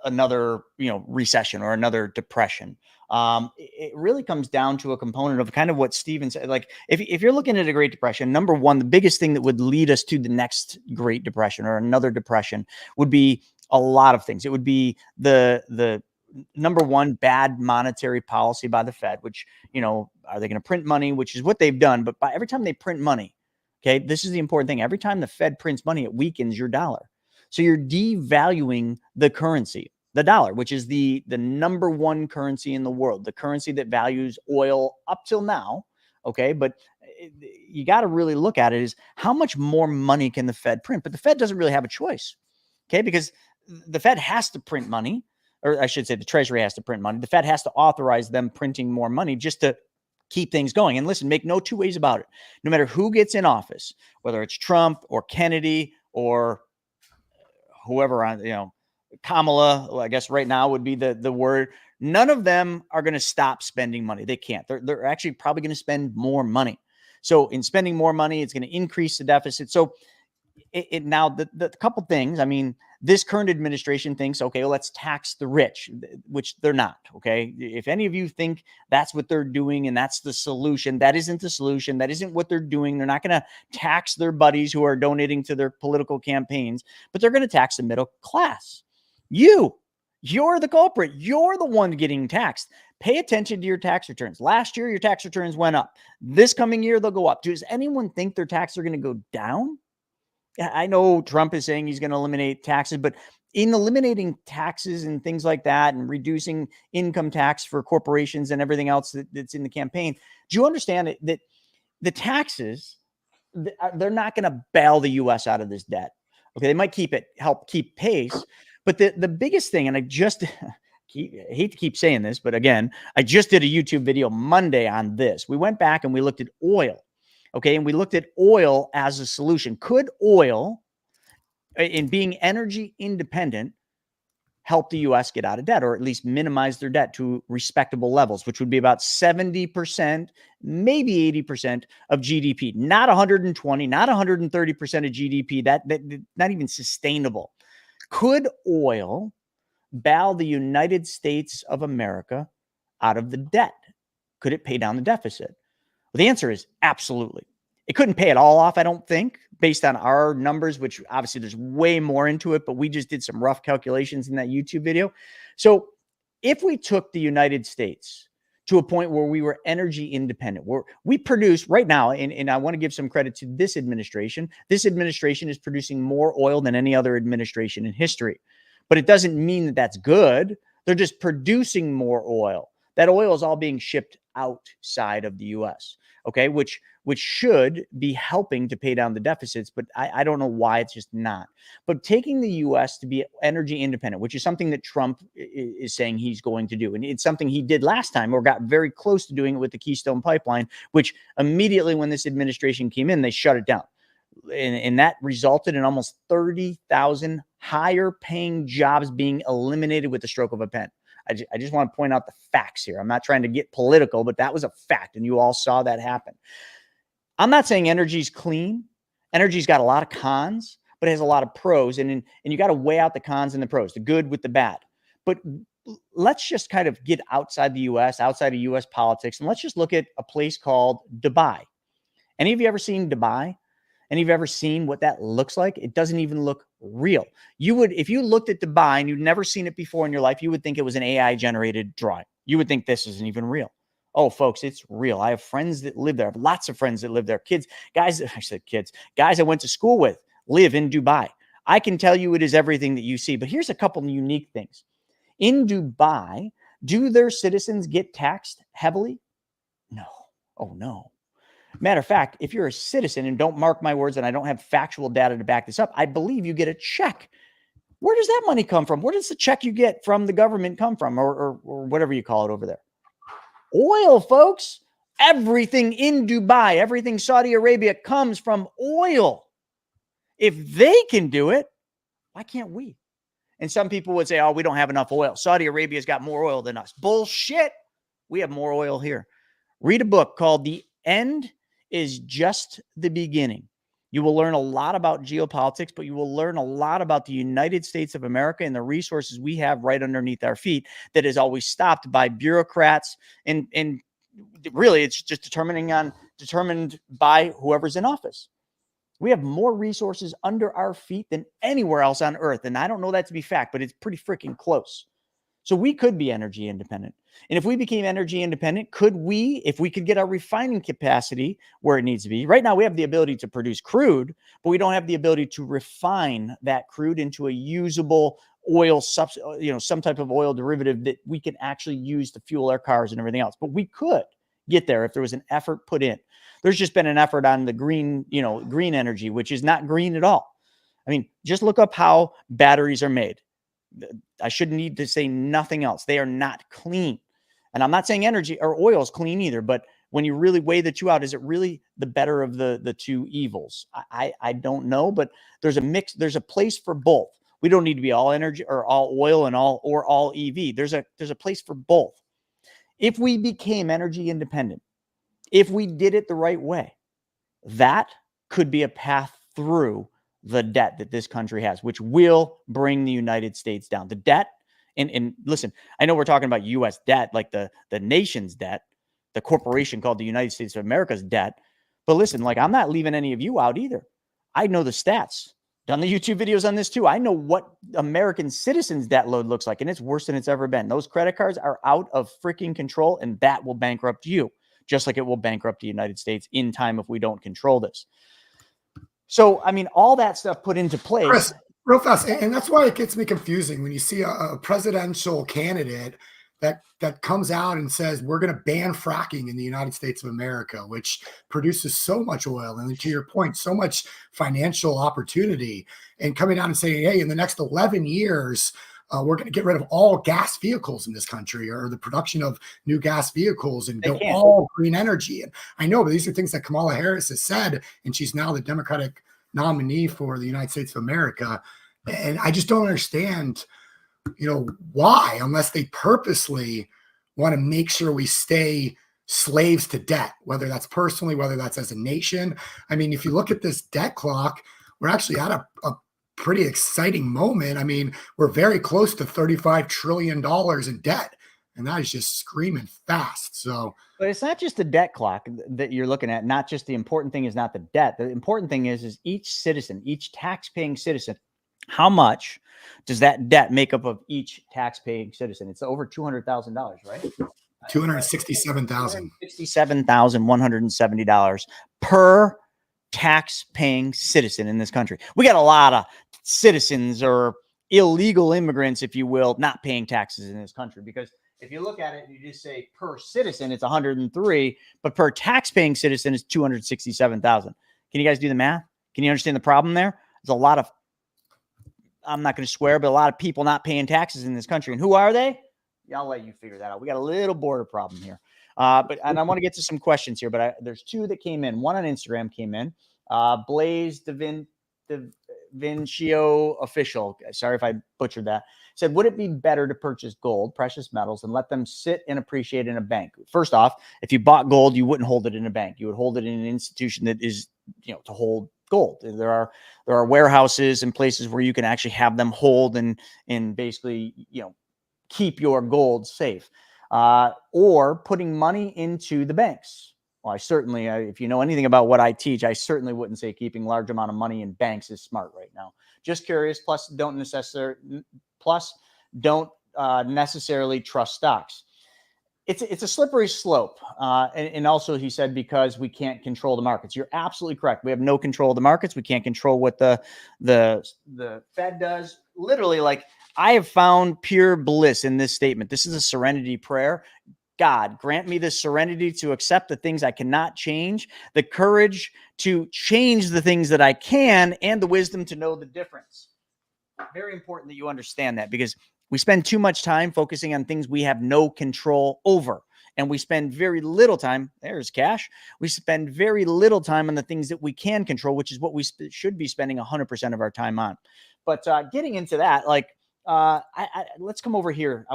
another, recession or another depression. It really comes down to a component of kind of what Stephen said. Like if you're looking at a Great Depression, number one, the biggest thing that would lead us to the next Great Depression or another depression would be a lot of things. It would be the number one, bad monetary policy by the Fed, which, are they going to print money, which is what they've done. But every time they print money, okay, this is the important thing. Every time the Fed prints money, it weakens your dollar. So you're devaluing the currency, the dollar, which is the number one currency in the world, the currency that values oil up till now. Okay. But you got to really look at it is how much more money can the Fed print? But the Fed doesn't really have a choice. Okay. Because the Fed has to print money, or I should say the Treasury has to print money. The Fed has to authorize them printing more money just to keep things going. And listen, make no two ways about it. No matter who gets in office, whether it's Trump or Kennedy or whoever on, Kamala, I guess right now would be the word. None of them are going to stop spending money. They can't. They're actually probably going to spend more money. So in spending more money, it's going to increase the deficit. So now the couple things, I mean, this current administration thinks, okay, well, let's tax the rich, which they're not. Okay. If any of you think that's what they're doing and that's the solution, that isn't the solution. That isn't what they're doing. They're not going to tax their buddies who are donating to their political campaigns, but they're going to tax the middle class. You're the culprit. You're the one getting taxed. Pay attention to your tax returns. Last year, your tax returns went up. This coming year, they'll go up. Does anyone think their taxes are going to go down? I know Trump is saying he's going to eliminate taxes, but in eliminating taxes and things like that and reducing income tax for corporations and everything else that's in the campaign, do you understand that the taxes, they're not going to bail the U.S. out of this debt? Okay, they might help keep pace, but the biggest thing, and I just I hate to keep saying this, but again, I just did a YouTube video Monday on this. We went back and we looked at oil. Okay. And we looked at oil as a solution. Could oil, in being energy independent, help the U.S. get out of debt, or at least minimize their debt to respectable levels, which would be about 70%, maybe 80% of GDP, not 120, not 130% of GDP, that not even sustainable. Could oil bail the United States of America out of the debt? Could it pay down the deficit? Well, the answer is absolutely. It couldn't pay it all off, I don't think, based on our numbers, which obviously there's way more into it, but we just did some rough calculations in that YouTube video. So if we took the United States to a point where we were energy independent, where we produce right now, and I want to give some credit to this administration is producing more oil than any other administration in history. But it doesn't mean that that's good. They're just producing more oil. That oil is all being shipped outside of the U.S., okay, which should be helping to pay down the deficits, but I don't know why it's just not. But taking the U.S. to be energy independent, which is something that Trump is saying he's going to do, and it's something he did last time or got very close to doing it with the Keystone Pipeline, which immediately when this administration came in, they shut it down. And that resulted in almost 30,000 higher paying jobs being eliminated with the stroke of a pen. I just want to point out the facts here. I'm not trying to get political, but that was a fact, and you all saw that happen. I'm not saying energy's clean. Energy's got a lot of cons, but it has a lot of pros, and you got to weigh out the cons and the pros, the good with the bad. But let's just kind of get outside the U.S., outside of U.S. politics, and let's just look at a place called Dubai. Any of you ever seen Dubai? Any of you ever seen what that looks like? It doesn't even look real. You would, if you looked at Dubai and you'd never seen it before in your life, you would think it was an AI generated drawing. You would think this isn't even real. Oh, folks, it's real. I have friends that live there. I have lots of friends that live there. Guys I went to school with live in Dubai. I can tell you it is everything that you see. But here's a couple of unique things. In Dubai, do their citizens get taxed heavily? No. Oh, no. Matter of fact, if you're a citizen, and don't mark my words, and I don't have factual data to back this up, I believe you get a check. Where does that money come from? Where does the check you get from the government come from, or whatever you call it over there? Oil, folks. Everything in Dubai, everything Saudi Arabia comes from oil. If they can do it, why can't we? And some people would say, oh, we don't have enough oil. Saudi Arabia's got more oil than us. Bullshit. We have more oil here. Read a book called The End is Just the Beginning. You will learn a lot about geopolitics, but you will learn a lot about the United States of America and the resources we have right underneath our feet that is always stopped by bureaucrats. And really, it's just determined by whoever's in office. We have more resources under our feet than anywhere else on earth. And I don't know that to be fact, but it's pretty freaking close. So we could be energy independent. And if we became energy independent, if we could get our refining capacity where it needs to be? Right now, we have the ability to produce crude, but we don't have the ability to refine that crude into a usable oil, some type of oil derivative that we can actually use to fuel our cars and everything else. But we could get there if there was an effort put in. There's just been an effort on the green energy, which is not green at all. I mean, just look up how batteries are made. I shouldn't need to say nothing else. They are not clean. And I'm not saying energy or oil is clean either, but when you really weigh the two out, is it really the better of the two evils? I don't know, but there's a mix. There's a place for both. We don't need to be all energy or all oil and all EV. There's a place for both. If we became energy independent, if we did it the right way, that could be a path through the debt that this country has, which will bring the United States down. The debt, and listen, I know we're talking about U.S. debt, like the nation's debt, the corporation called the United States of America's debt. But listen, like, I'm not leaving any of you out either. I know the stats. Done the YouTube videos on this too. I know what American citizens' debt load looks like, and it's worse than it's ever been. Those credit cards are out of freaking control, and that will bankrupt you, just like it will bankrupt the United States in time if we don't control this. So, I mean, all that stuff put into place. Chris, real fast, and that's why it gets me confusing when you see a presidential candidate that comes out and says we're going to ban fracking in the United States of America, which produces so much oil, and to your point, so much financial opportunity, and coming out and saying, hey, in the next 11 years, we're going to get rid of all gas vehicles in this country, or the production of new gas vehicles, and go all green energy. And I know, but these are things that Kamala Harris has said, and she's now the Democratic nominee for the United States of America. And I just don't understand, why, unless they purposely want to make sure we stay slaves to debt, whether that's personally, whether that's as a nation. I mean, if you look at this debt clock, we're actually at a pretty exciting moment. I mean, we're very close to $35 trillion in debt, and that is just screaming fast. So, but it's not just the debt clock that you're looking at. Not just the important thing is not the debt. The important thing is each citizen, each tax-paying citizen, how much does that debt make up of each tax-paying citizen? It's over $200,000, right? $267,170 per tax-paying citizen in this country. We got a lot of citizens or illegal immigrants, if you will, not paying taxes in this country, because if you look at it and you just say per citizen, it's 103, but per tax-paying citizen is 267,000. Can you guys do the math? Can you understand the problem there? There's a lot of, I'm not going to swear, but a lot of people not paying taxes in this country. And who are they? Yeah, I'll let you figure that out. We got a little border problem here. And I want to get to some questions here, but there's two that came in. One on Instagram came in. Blaze DaVincio Official, sorry if I butchered that, said, would it be better to purchase gold, precious metals, and let them sit and appreciate in a bank? First off, if you bought gold, you wouldn't hold it in a bank. You would hold it in an institution that is, to hold gold. There are warehouses and places where you can actually have them hold and basically, keep your gold safe. Or putting money into the banks. Well, I certainly, if you know anything about what I teach, I certainly wouldn't say keeping large amount of money in banks is smart right now. Just curious. Plus, don't necessarily trust stocks. It's a slippery slope. And also he said, because we can't control the markets. You're absolutely correct. We have no control of the markets. We can't control what the Fed does. Literally, like, I have found pure bliss in this statement. This is a serenity prayer. God, grant me the serenity to accept the things I cannot change, the courage to change the things that I can, and the wisdom to know the difference. Very important that you understand that, because we spend too much time focusing on things we have no control over. And we spend very little time, there's cash. We spend very little time on the things that we can control, which is what we should be spending 100% of our time on. But getting into that, like, let's come over here.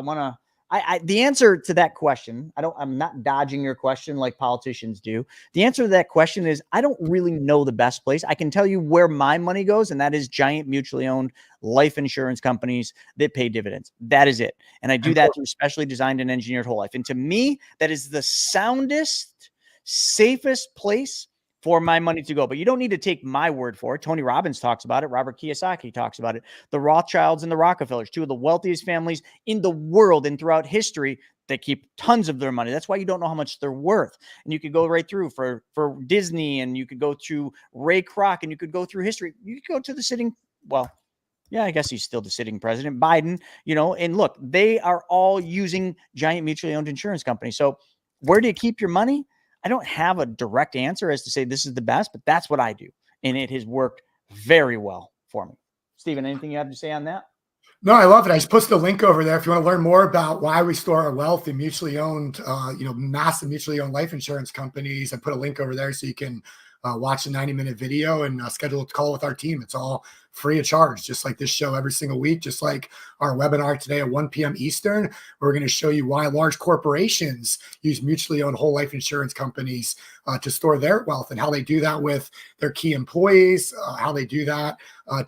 The answer to that question, I'm not dodging your question like politicians do. The answer to that question is, I don't really know the best place. I can tell you where my money goes, and that is giant mutually owned life insurance companies that pay dividends. That is it. And I do that through specially designed and engineered whole life. And to me, that is the soundest, safest place for my money to go. But you don't need to take my word for it. Tony Robbins talks about it. Robert Kiyosaki talks about it. The Rothschilds and the Rockefellers, two of the wealthiest families in the world and throughout history, they keep tons of their money. That's why you don't know how much they're worth. And you could go right through for Disney, and you could go through Ray Kroc, and you could go through history. You could go to the sitting, I guess he's still the sitting president, Biden, and look, they are all using giant mutually owned insurance companies. So where do you keep your money? I don't have a direct answer as to say this is the best, but that's what I do. And it has worked very well for me. Stephen, anything you have to say on that? No, I love it. I just posted a link over there. If you want to learn more about why we store our wealth in mutually owned, massive mutually owned life insurance companies, I put a link over there so you can watch a 90-minute video and schedule a call with our team. It's all free of charge, just like this show every single week, just like our webinar today at 1 p.m. Eastern. We're going to show you why large corporations use mutually owned whole life insurance companies to store their wealth, and how they do that with their key employees, how they do that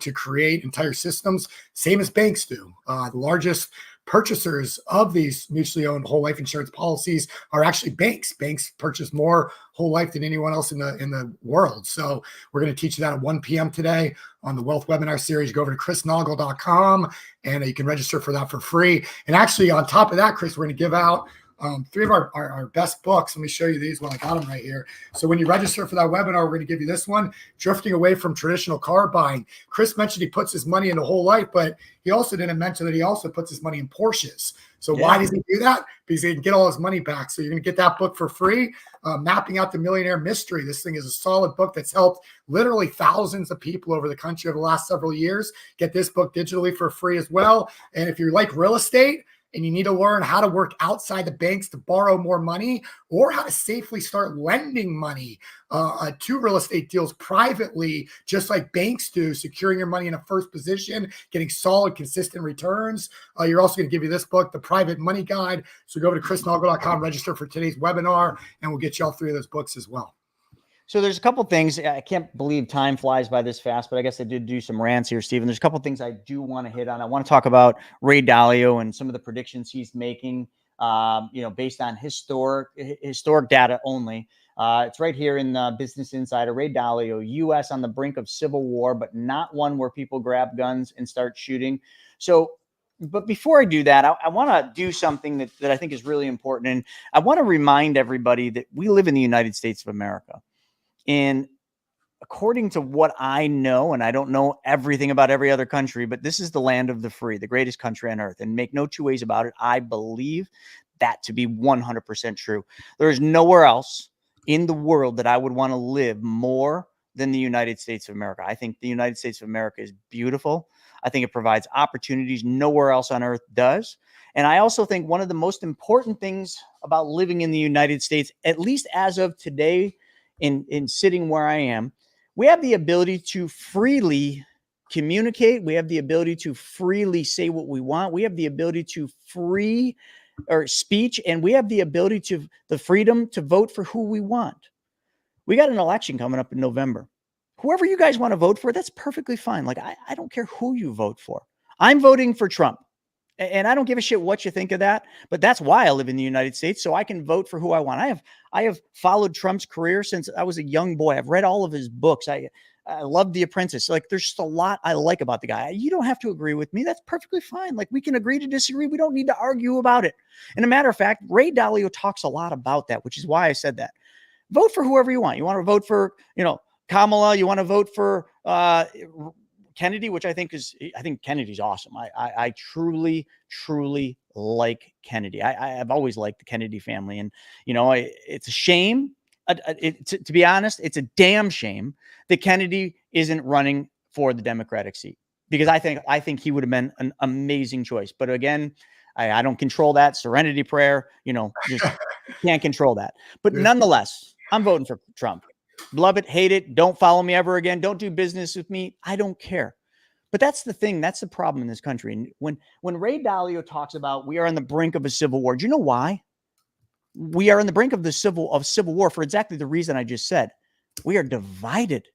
to create entire systems, same as banks do. The largest purchasers of these mutually owned whole life insurance policies are actually banks. Banks purchase more whole life than anyone else in the world. So we're going to teach you that at 1 p.m. today on the Wealth Webinar Series. Go over to chrisnaugle.com and you can register for that for free. And actually, on top of that, Chris, we're going to give out 3 of our best books. Let me show you these while I got them right here. So when you register for that webinar, we're going to give you this one, Drifting Away from Traditional Car Buying. Chris mentioned he puts his money into whole life, but he also didn't mention that he also puts his money in Porsches. So why does he do that? Because he can get all his money back. So you're going to get that book for free, Mapping Out the Millionaire Mystery. This thing is a solid book that's helped literally thousands of people over the country over the last several years. Get this book digitally for free as well. And if you like real estate, and you need to learn how to work outside the banks to borrow more money, or how to safely start lending money to real estate deals privately, just like banks do, securing your money in a first position, getting solid, consistent returns. You're also going to give you this book, The Private Money Guide. So go over to chrisnaugle.com, register for today's webinar, and we'll get you all 3 of those books as well. So there's a couple things. I can't believe time flies by this fast, but I guess I did do some rants here, Stephen. There's a couple things I do want to hit on. I want to talk about Ray Dalio and some of the predictions he's making, based on historic data only. It's right here in Business Insider. Ray Dalio, U.S. on the brink of civil war, but not one where people grab guns and start shooting. So, but before I do that, I want to do something that I think is really important. And I want to remind everybody that we live in the United States of America. And according to what I know, and I don't know everything about every other country, but this is the land of the free, the greatest country on earth. And make no 2 ways about it, I believe that to be 100% true. There is nowhere else in the world that I would want to live more than the United States of America. I think the United States of America is beautiful. I think it provides opportunities nowhere else on earth does. And I also think one of the most important things about living in the United States, at least as of today, in sitting where I am, we have the ability to freely communicate. We have the ability to freely say what we want. We have the ability to free or speech, and we have the ability to the freedom to vote for who we want. We got an election coming up in November. Whoever you guys want to vote for, that's perfectly fine. Like, I don't care who you vote for. I'm voting for Trump. And I don't give a shit what you think of that, but that's why I live in the United States, so I can vote for who I want. I have followed Trump's career since I was a young boy. I've read all of his books. I love The Apprentice. Like, there's just a lot I like about the guy. You don't have to agree with me. That's perfectly fine. Like, we can agree to disagree. We don't need to argue about it. And a matter of fact, Ray Dalio talks a lot about that, which is why I said that. Vote for whoever you want. You want to vote for, Kamala. You want to vote for Kennedy, which I think Kennedy's awesome. I truly, truly like Kennedy. I've always liked the Kennedy family. And, it's a shame. To be honest, it's a damn shame that Kennedy isn't running for the Democratic seat, because I think he would have been an amazing choice. But again, I don't control that. Serenity prayer, just can't control that. But nonetheless, I'm voting for Trump. Love it, hate it, don't follow me ever again, don't do business with me. I don't care. But that's the thing. That's the problem in this country. And when Ray Dalio talks about we are on the brink of a civil war, do you know why? We are on the brink of civil war for exactly the reason I just said. We are divided.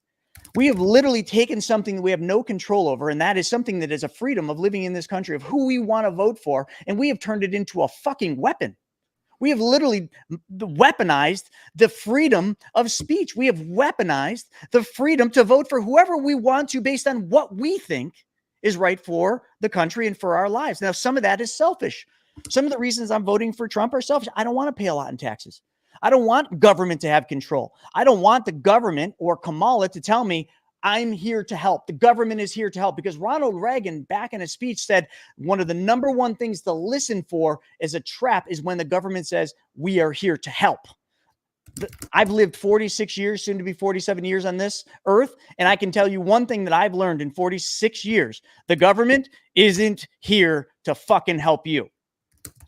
We have literally taken something that we have no control over, and that is something that is a freedom of living in this country, of who we want to vote for, and we have turned it into a fucking weapon. We have literally weaponized the freedom of speech. We have weaponized the freedom to vote for whoever we want to based on what we think is right for the country and for our lives. Now, some of that is selfish. Some of the reasons I'm voting for Trump are selfish. I don't want to pay a lot in taxes. I don't want government to have control. I don't want the government or Kamala to tell me I'm here to help. The government is here to help, because Ronald Reagan back in a speech said one of the number one things to listen for as a trap is when the government says we are here to help. I've lived 46 years, soon to be 47 years on this earth. And I can tell you one thing that I've learned in 46 years. The government isn't here to fucking help you.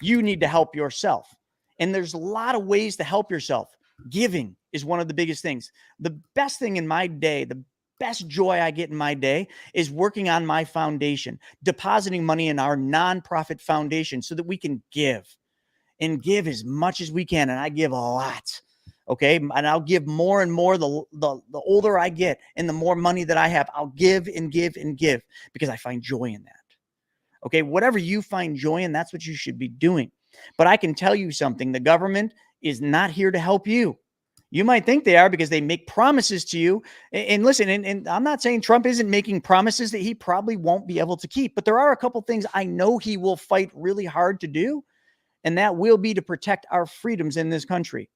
You need to help yourself. And there's a lot of ways to help yourself. Giving is one of the biggest things. The best thing in my day, the best joy I get in my day is working on my foundation, depositing money in our nonprofit foundation so that we can give and give as much as we can. And I give a lot. Okay. And I'll give more and more the older I get and the more money that I have. I'll give and give and give because I find joy in that. Okay. Whatever you find joy in, that's what you should be doing. But I can tell you something. The government is not here to help you. You might think they are because they make promises to you. And listen, and I'm not saying Trump isn't making promises that he probably won't be able to keep, but there are a couple things I know he will fight really hard to do. And that will be to protect our freedoms in this country.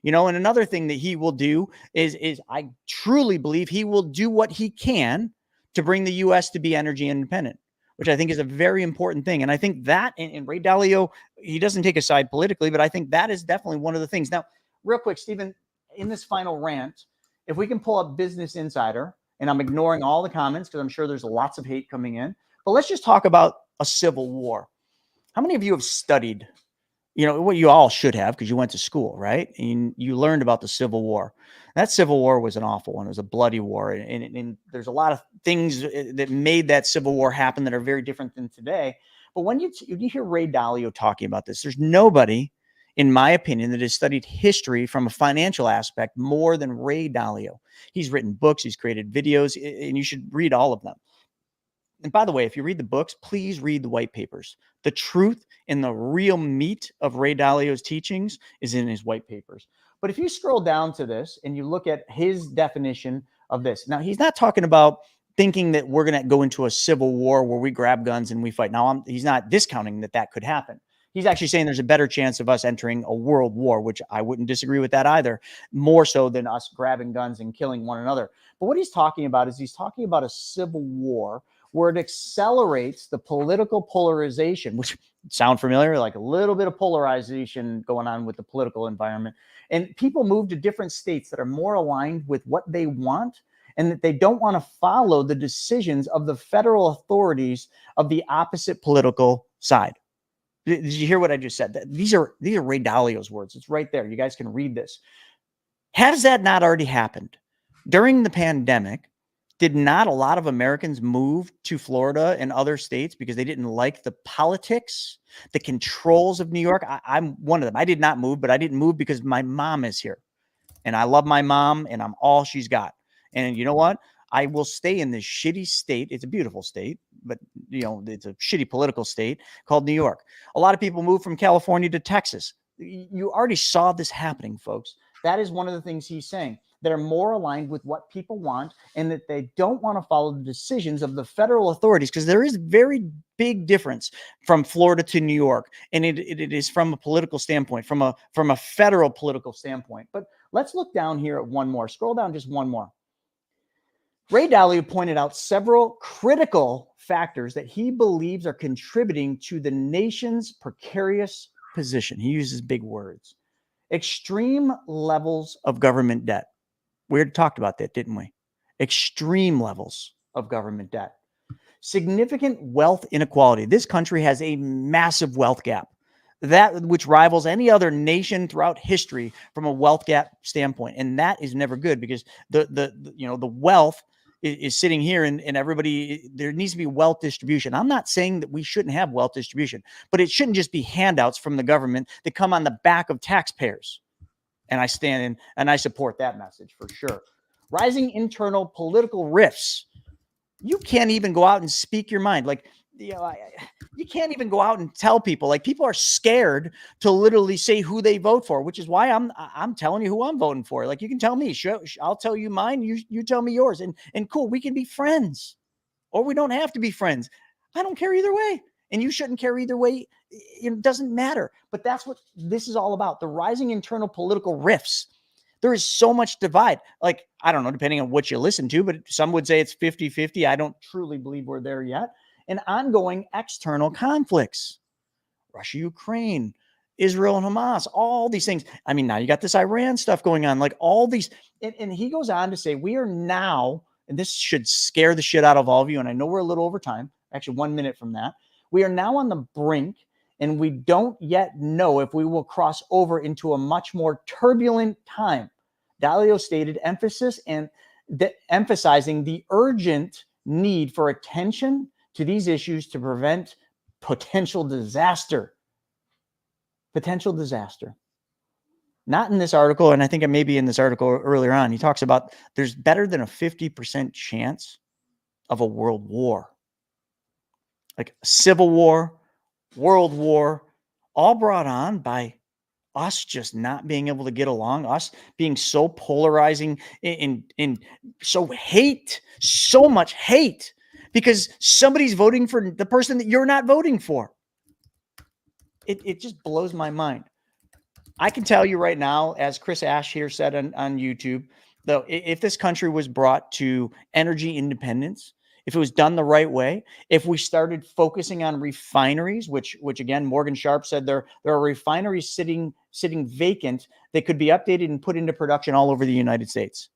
And another thing that he will do is I truly believe he will do what he can to bring the U.S. to be energy independent, which I think is a very important thing. And I think that, and Ray Dalio, he doesn't take a side politically, but I think that is definitely one of the things. Now, real quick, Stephen, in this final rant, if we can pull up Business Insider, and I'm ignoring all the comments because I'm sure there's lots of hate coming in, but let's just talk about a civil war. How many of you have studied, what you all should have because you went to school, right? And you learned about the Civil War. That Civil War was an awful one. It was a bloody war. And there's a lot of things that made that Civil War happen that are very different than today. But when you hear Ray Dalio talking about this, there's nobody, in my opinion, that has studied history from a financial aspect more than Ray Dalio. He's written books, he's created videos, and you should read all of them. And by the way, if you read the books, please read the white papers. The truth and the real meat of Ray Dalio's teachings is in his white papers. But if you scroll down to this and you look at his definition of this, now he's not talking about thinking that we're going to go into a civil war where we grab guns and we fight. Now, he's not discounting that could happen. He's actually saying there's a better chance of us entering a world war, which I wouldn't disagree with that either, more so than us grabbing guns and killing one another. But what he's talking about is he's talking about a civil war where it accelerates the political polarization, which sound familiar, like a little bit of polarization going on with the political environment. And people move to different states that are more aligned with what they want and that they don't want to follow the decisions of the federal authorities of the opposite political side. Did you hear what I just said? These are Ray Dalio's words. It's right there. You guys can read this. Has that not already happened? During the pandemic, did not a lot of Americans move to Florida and other states because they didn't like the politics, the controls of New York? I'm one of them. I did not move, but I didn't move because my mom is here. And I love my mom, and I'm all she's got. And you know what? I will stay in this shitty state. It's a beautiful state, but it's a shitty political state called New York. A lot of people move from California to Texas. You already saw this happening, folks. That is one of the things he's saying, that are more aligned with what people want and that they don't want to follow the decisions of the federal authorities, because there is very big difference from Florida to New York. And it is from a political standpoint, from a federal political standpoint. But let's look down here at one more. Scroll down just one more. Ray Dalio pointed out several critical factors that he believes are contributing to the nation's precarious position. He uses big words. Extreme levels of government debt. We already talked about that, didn't we? Extreme levels of government debt. Significant wealth inequality. This country has a massive wealth gap, that which rivals any other nation throughout history from a wealth gap standpoint. And that is never good, because the wealth is sitting here, and everybody, there needs to be wealth distribution. I'm not saying that we shouldn't have wealth distribution, but it shouldn't just be handouts from the government that come on the back of taxpayers. And I stand in and I support that message for sure. Rising internal political rifts. You can't even go out and speak your mind. Like, you can't even go out and tell people. Like, people are scared to literally say who they vote for, which is why I'm telling you who I'm voting for. Like, you can tell me, sure, I'll tell you mine. You tell me yours, and cool, we can be friends, or we don't have to be friends. I don't care either way, and you shouldn't care either way. It doesn't matter. But that's what this is all about. The rising internal political rifts. There is so much divide. Like, I don't know, depending on what you listen to, but some would say it's 50-50. I don't truly believe we're there yet. And ongoing external conflicts. Russia, Ukraine, Israel and Hamas, all these things. I mean, now you got this Iran stuff going on, like all these. And he goes on to say, we are now, and this should scare the shit out of all of you, and I know we're a little over time, actually 1 minute from that. We are now on the brink and we don't yet know if we will cross over into a much more turbulent time. Dalio stated emphasizing the urgent need for attention to these issues to prevent potential disaster. Potential disaster. Not in this article, and I think it may be in this article earlier on. He talks about there's better than a 50% chance of a world war. Like a civil war, world war, all brought on by us just not being able to get along, us being so polarizing in so much hate because somebody's voting for the person that you're not voting for. It just blows my mind. I can tell you right now, as Chris Ash here said on YouTube, though, if this country was brought to energy independence, if it was done the right way, if we started focusing on refineries, which again, Morgan Sharp said there are refineries sitting vacant that could be updated and put into production all over the United States.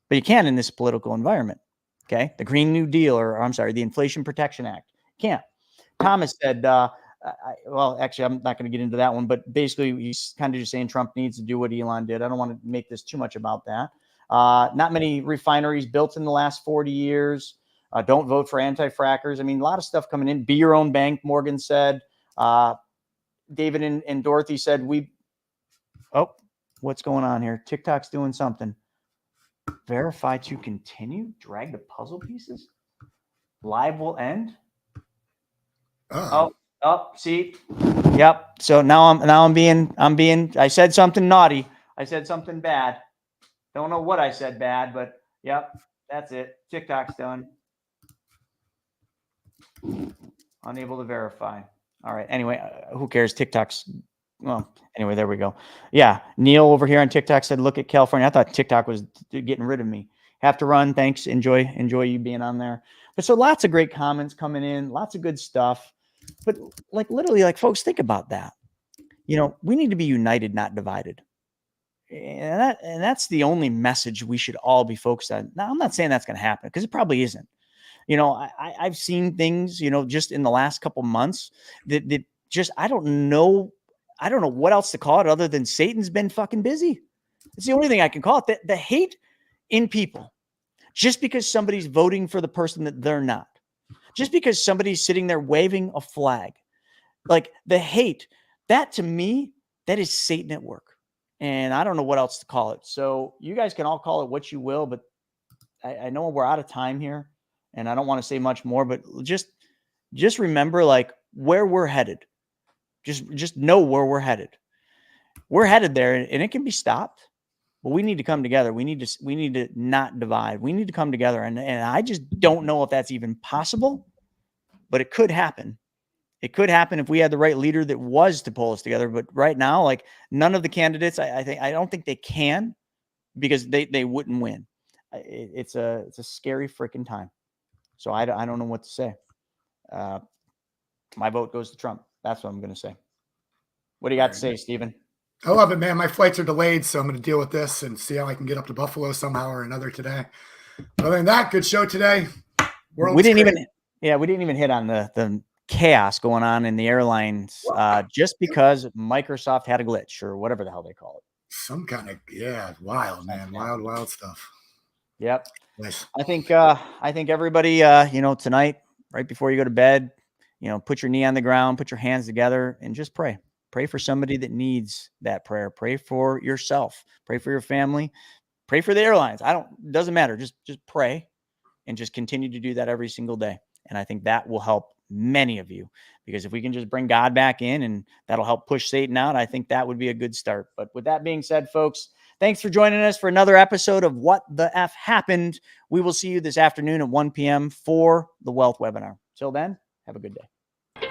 But you can't in this political environment. Okay. The Green New Deal, the Inflation Protection Act. Can't. Thomas said, well, actually, I'm not going to get into that one, but basically he's kind of just saying Trump needs to do what Elon did. I don't want to make this too much about that. Not many refineries built in the last 40 years. Don't vote for anti-frackers. I mean, a lot of stuff coming in. Be your own bank, Morgan said. David and Dorothy said, what's going on here? TikTok's doing something. Verify to continue. Drag the puzzle pieces. Live will end. See. Yep. So now I'm being, I said something naughty. I said something bad. Don't know what I said bad, but yep, that's it. TikTok's done. Unable to verify. All right. Anyway, who cares? TikTok's, well, anyway, there we go. Yeah. Neil over here on TikTok said, look at California. I thought TikTok was getting rid of me. Have to run. Thanks. Enjoy you being on there. But so lots of great comments coming in, lots of good stuff. But like literally, like folks, think about that. You know, we need to be united, not divided. And that's the only message we should all be focused on. Now, I'm not saying that's going to happen because it probably isn't. You know, I've seen things, you know, just in the last couple months that just, I don't know what else to call it other than Satan's been fucking busy. It's the only thing I can call it. The hate in people, just because somebody's voting for the person that they're not, just because somebody's sitting there waving a flag, like the hate, that to me, that is Satan at work. And I don't know what else to call it. So you guys can all call it what you will, but I know we're out of time here and I don't want to say much more, but just remember like where we're headed. Just know where we're headed. We're headed there and it can be stopped, but we need to come together. We need to not divide. We need to come together. And I just don't know if that's even possible, but it could happen. It could happen if we had the right leader that was to pull us together. But right now, like none of the candidates, I don't think they can because they wouldn't win. It's a scary freaking time. So I don't know what to say. My vote goes to Trump. That's what I'm going to say. What do you got to say, Stephen? I love it, man. My flights are delayed, so I'm going to deal with this and see how I can get up to Buffalo somehow or another today. Other than that, good show today. We didn't even hit on the chaos going on in the airlines just because Microsoft had a glitch or whatever the hell they call it. Some kind of, wild, man. Wild stuff. Yep. Nice. I think everybody, tonight, right before you go to bed, put your knee on the ground, put your hands together and just pray. Pray for somebody that needs that prayer. Pray for yourself. Pray for your family. Pray for the airlines. It doesn't matter. Just pray and just continue to do that every single day. And I think that will help many of you because if we can just bring God back in and that'll help push Satan out, I think that would be a good start. But with that being said, folks, thanks for joining us for another episode of What the F Happened. We will see you this afternoon at 1 p.m. for the Wealth webinar. Till then, have a good day.